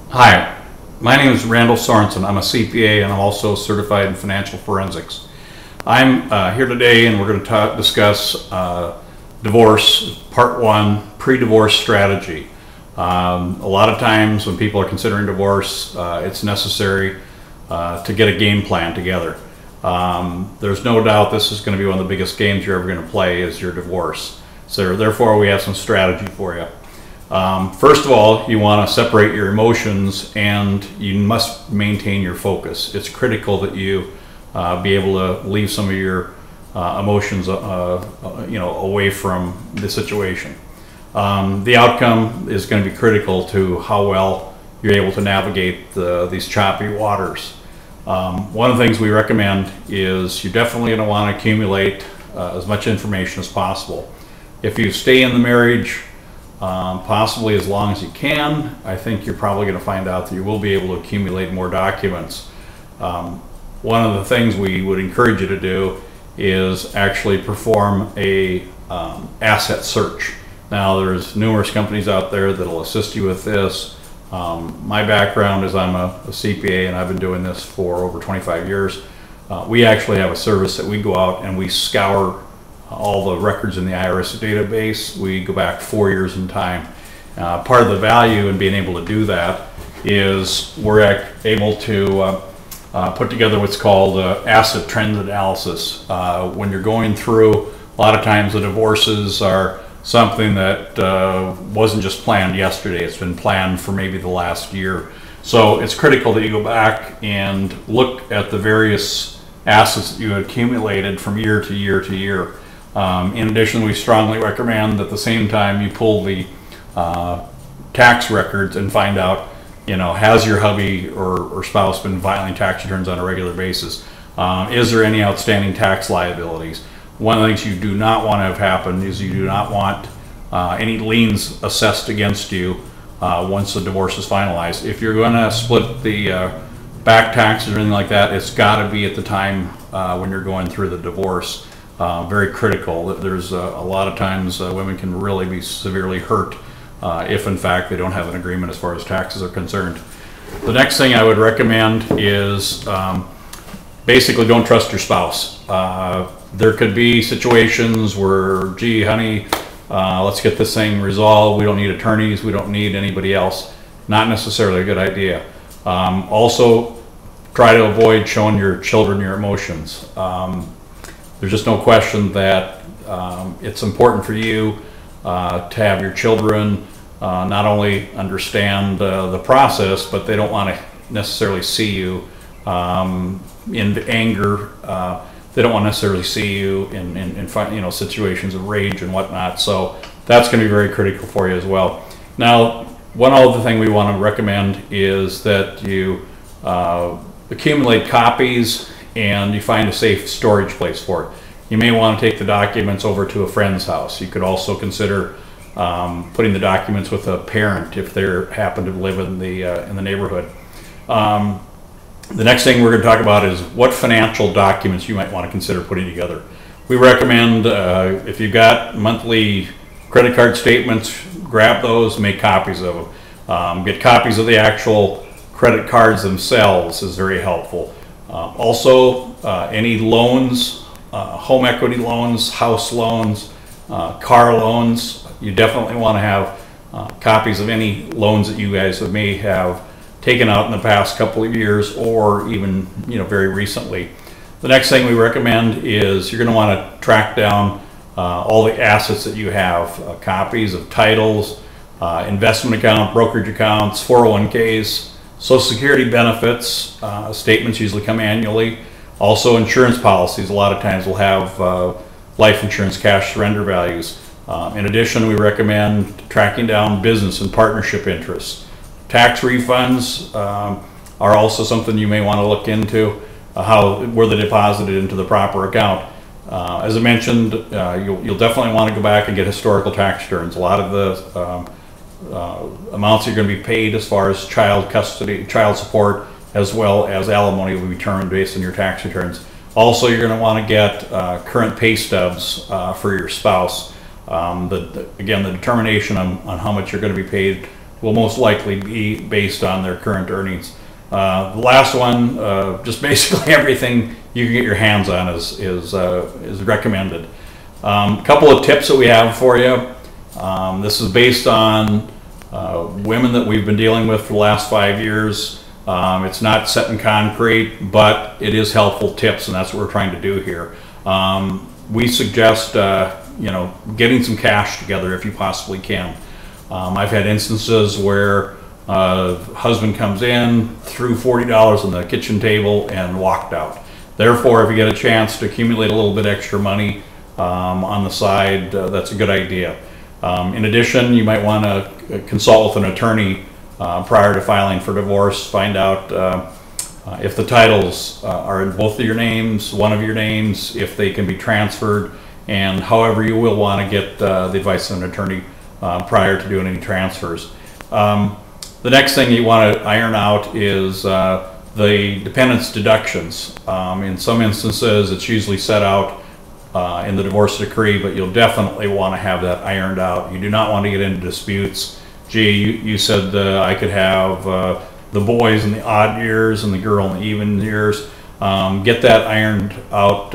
Hi, my name is Randall Sorensen. I'm a CPA and I'm also certified in financial forensics. I'm here today and we're going to discuss divorce, part one, pre-divorce strategy. A lot of times when people are considering divorce, it's necessary to get a game plan together. There's no doubt this is going to be one of the biggest games you're ever going to play is your divorce. So therefore we have some strategy for you. First of all, you want to separate your emotions and you must maintain your focus. It's critical that you be able to leave some of your emotions away from the situation. The outcome is going to be critical to how well you're able to navigate these choppy waters. One of the things we recommend is you're definitely going to want to accumulate as much information as possible. If you stay in the marriage possibly as long as you can, I think you're probably going to find out that you will be able to accumulate more documents. One of the things we would encourage you to do is actually perform a asset search. Now there's numerous companies out there that will assist you with this. My background is I'm a CPA and I've been doing this for over 25 years. We actually have a service that we go out and we scour all the records in the IRS database. We go back 4 years in time. Part of the value in being able to do that is we're able to put together what's called asset trend analysis. When you're going through, a lot of times the divorces are something that wasn't just planned yesterday. It's been planned for maybe the last year. So it's critical that you go back and look at the various assets that you accumulated from year to year to year. In addition, we strongly recommend that at the same time you pull the tax records and find out, has your hubby or spouse been filing tax returns on a regular basis? Is there any outstanding tax liabilities? One of the things you do not want to have happen is you do not want any liens assessed against you once the divorce is finalized. If you're going to split the back taxes or anything like that, it's got to be at the time when you're going through the divorce. Very critical. There's a lot of times women can really be severely hurt if in fact they don't have an agreement as far as taxes are concerned. The next thing I would recommend is basically don't trust your spouse. There could be situations where, gee honey, let's get this thing resolved. We don't need attorneys. We don't need anybody else. Not necessarily a good idea. Also, try to avoid showing your children your emotions. There's just no question that it's important for you to have your children not only understand the process, but they don't want to necessarily see you in anger. They don't want to necessarily see you in situations of rage and whatnot. So that's going to be very critical for you as well. Now, one other thing we want to recommend is that you accumulate copies and you find a safe storage place for it. You may want to take the documents over to a friend's house. You could also consider putting the documents with a parent if they happen to live in the neighborhood. The next thing we're going to talk about is what financial documents you might want to consider putting together. We recommend if you've got monthly credit card statements, grab those, make copies of them. Get copies of the actual credit cards themselves is very helpful. Also, any loans, home equity loans, house loans, car loans, you definitely want to have copies of any loans that you guys may have taken out in the past couple of years or even very recently. The next thing we recommend is you're going to want to track down all the assets that you have, copies of titles, investment account, brokerage accounts, 401ks, Social Security benefits. Statements usually come annually. Also insurance policies a lot of times will have life insurance cash surrender values. In addition, we recommend tracking down business and partnership interests. Tax refunds are also something you may want to look into, where they're deposited into the proper account. As I mentioned, you'll definitely want to go back and get historical tax returns. A lot of the amounts you're going to be paid as far as child custody, child support, as well as alimony will be determined based on your tax returns. Also, you're going to want to get current pay stubs for your spouse. Again, the determination on how much you're going to be paid will most likely be based on their current earnings. The last one, just basically everything you can get your hands on is recommended. A couple of tips that we have for you. This is based on women that we've been dealing with for the last 5 years. It's not set in concrete, but it is helpful tips, and that's what we're trying to do here. We suggest getting some cash together if you possibly can. I've had instances where husband comes in, threw $40 on the kitchen table and walked out. Therefore, if you get a chance to accumulate a little bit extra money on the side, that's a good idea. In addition, you might want to consult with an attorney prior to filing for divorce. Find out if the titles are in both of your names, one of your names, if they can be transferred, and however you will want to get the advice of an attorney prior to doing any transfers. The next thing you want to iron out is the dependents deductions. In some instances, it's usually set out in the divorce decree, but you'll definitely want to have that ironed out. You do not want to get into disputes. Gee, you said I could have the boys in the odd years and the girl in the even years. Get that ironed out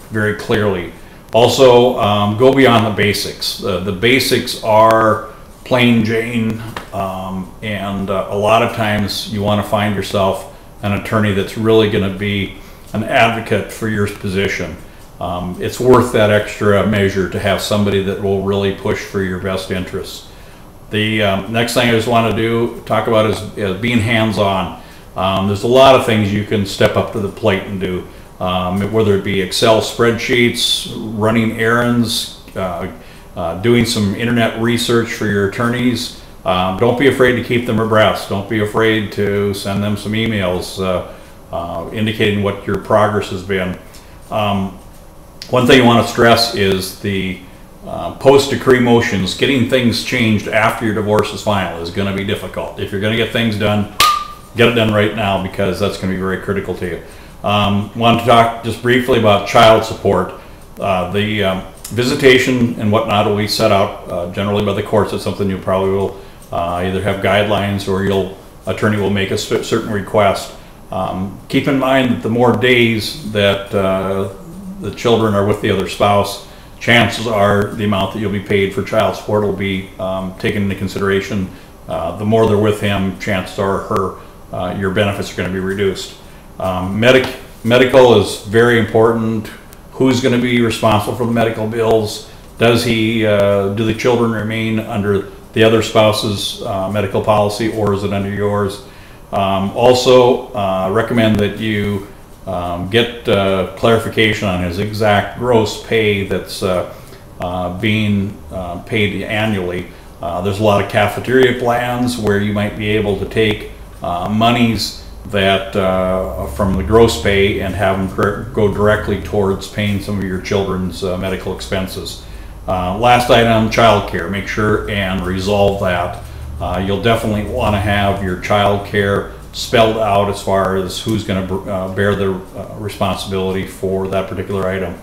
very clearly. Also, go beyond the basics. The basics are plain Jane, and a lot of times you want to find yourself an attorney that's really going to be an advocate for your position. It's worth that extra measure to have somebody that will really push for your best interests. The next thing I just want to talk about is being hands-on. There's a lot of things you can step up to the plate and do, whether it be Excel spreadsheets, running errands, doing some internet research for your attorneys. Don't be afraid to keep them abreast. Don't be afraid to send them some emails indicating what your progress has been. One thing you want to stress is the post-decree motions. Getting things changed after your divorce is final is going to be difficult. If you're going to get things done, get it done right now, because that's going to be very critical to you. Want to talk just briefly about child support. The visitation and whatnot will be set out generally by the courts. It's something you probably will either have guidelines or your attorney will make a certain request. Keep in mind that the more days that the children are with the other spouse, chances are the amount that you'll be paid for child support will be taken into consideration. The more they're with him, chances are your benefits are going to be reduced. Medical is very important. Who's going to be responsible for the medical bills? Do the children remain under the other spouse's medical policy, or is it under yours? Also, recommend that you get clarification on his exact gross pay that's being paid annually. There's a lot of cafeteria plans where you might be able to take monies that from the gross pay and have them go directly towards paying some of your children's medical expenses. Last item, child care. Make sure and resolve that. You'll definitely want to have your child care spelled out as far as who's going to bear the responsibility for that particular item.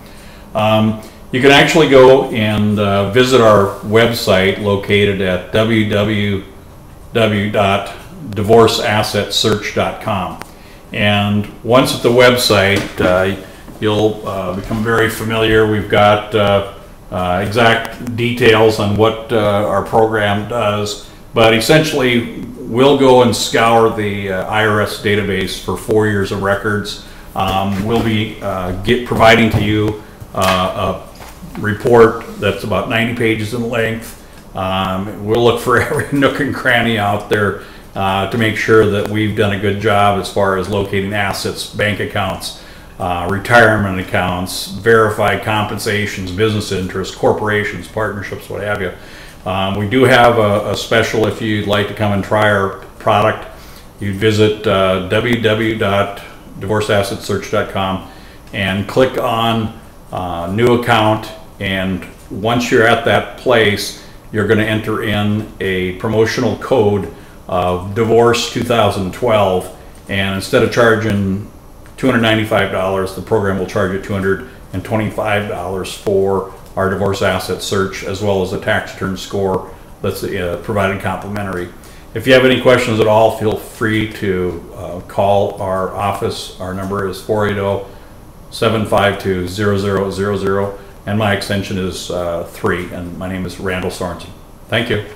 You can actually go and visit our website located at www.divorceassetsearch.com. And once at the website, you'll become very familiar. We've got exact details on what our program does, but essentially we'll go and scour the IRS database for 4 years of records. We'll be providing to you a report that's about 90 pages in length. We'll look for every nook and cranny out there to make sure that we've done a good job as far as locating assets, bank accounts, retirement accounts, verified compensations, business interests, corporations, partnerships, what have you. We do have a special if you'd like to come and try our product. You'd visit www.divorceassetsearch.com and click on new account, and once you're at that place, you're going to enter in a promotional code of Divorce 2012, and instead of charging $295, the program will charge you $225 for our divorce asset search, as well as a tax return score that's provided complimentary. If you have any questions at all, feel free to call our office. Our number is 480-752-0000, and my extension is 3, and my name is Randall Sorensen. Thank you.